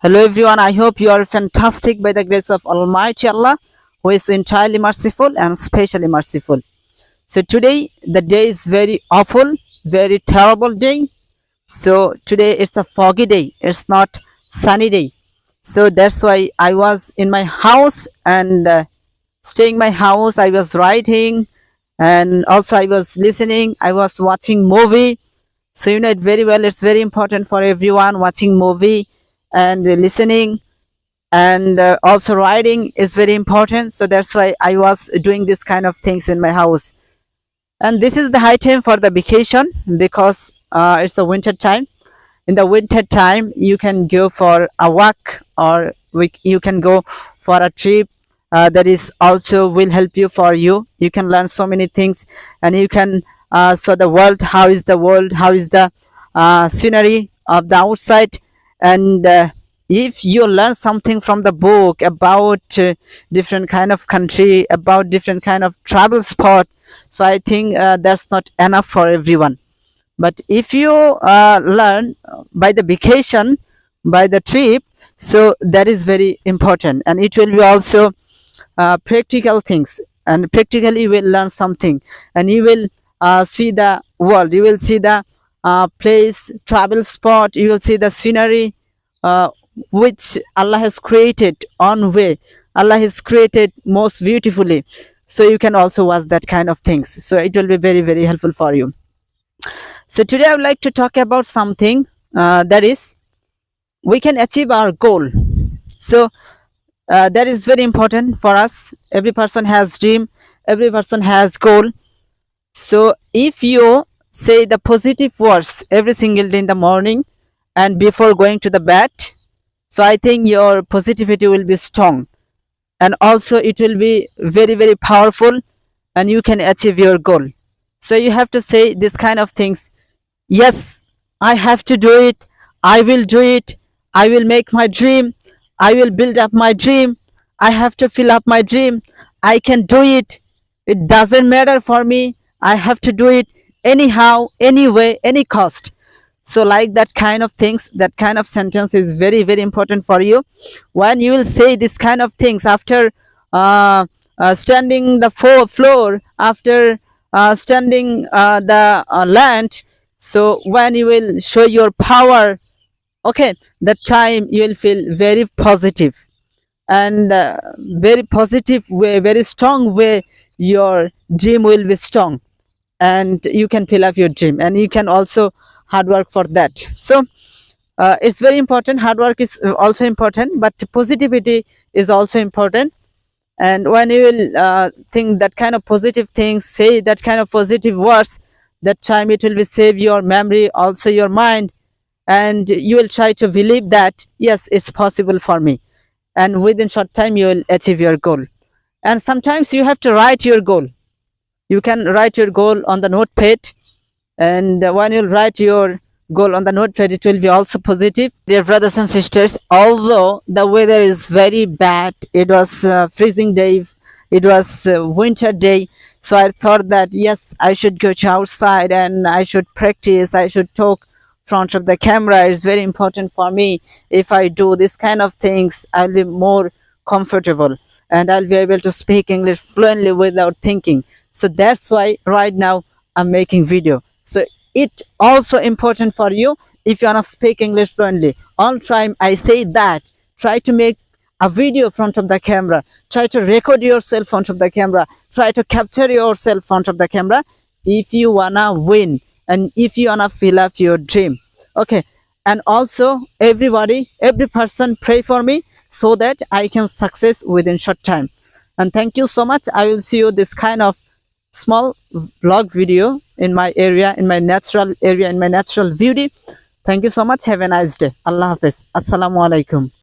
Hello everyone, I hope you are fantastic by the grace of Almighty Allah, who is entirely merciful and specially merciful. So today the day is very awful, very terrible day. So today it's a foggy day, it's not sunny day. So that's why I was in my house and staying my house. I was writing and also I was listening. I was watching movie. So you know it very well. It's very important for everyone watching movie and listening and also writing is very important. So that's why I was doing this kind of things in my house. And this is the high time for the vacation because it's a winter time. In the winter time you can go for a walk or you can go for a trip that is also will help you. For you can learn so many things and you can so the world, how is the world, how is the scenery of the outside. And if you learn something from the book about different kind of country, about different kind of travel spot, so I think that's not enough for everyone. But if you learn by the vacation, by the trip, so that is very important and it will be also practical things, and practically you will learn something and you will see the world, you will see the place, travel spot, you will see the scenery uh, which Allah has created on way. Allah has created most beautifully, so you can also watch that kind of things, so it will be very very helpful for you. So today I would like to talk about something that is we can achieve our goal. So that is very important for us. Every person has dream, every person has goal. So if you say the positive words every single day in the morning and before going to the bed, so I think your positivity will be strong and also it will be very very powerful and you can achieve your goal. So you have to say this kind of things: yes, I have to do it, I will do it, I will make my dream, I will build up my dream, I have to fill up my dream, I can do it, it doesn't matter for me, I have to do it anyhow, anyway, any cost. So like that kind of things, that kind of sentence is very very important for you. When you will say this kind of things after standing the floor, after standing the land, so when you will show your power, okay, that time you will feel very positive and very positive way, very strong way, your dream will be strong and you can fill up your dream and you can also hard work for that. So it's very important, hard work is also important, but positivity is also important. And when you will think that kind of positive things, say that kind of positive words, that time it will be save your memory, also your mind, and you will try to believe that yes, it's possible for me, and within short time you will achieve your goal. And sometimes you have to write your goal. You can write your goal on the notepad, and when you write your goal on the notepad, it will be also positive. Dear brothers and sisters, although the weather is very bad, it was freezing day, it was winter day, so I thought that yes, I should go to outside and I should practice, I should talk front of the camera. It's very important for me. If I do this kind of things, I'll be more comfortable and I'll be able to speak English fluently without thinking. So that's why right now I'm making video. So it also important for you. If you wanna speak English fluently, all time I say that try to make a video front of the camera, try to record yourself front of the camera, try to capture yourself front of the camera if you wanna win and if you wanna fill up your dream. Okay, and also everybody, every person pray for me so that I can success within short time. And thank you so much. I will see you this kind of small vlog video in my area, in my natural area, in my natural beauty. Thank you so much. Have a nice day. Allah Hafiz. Assalamu alaikum.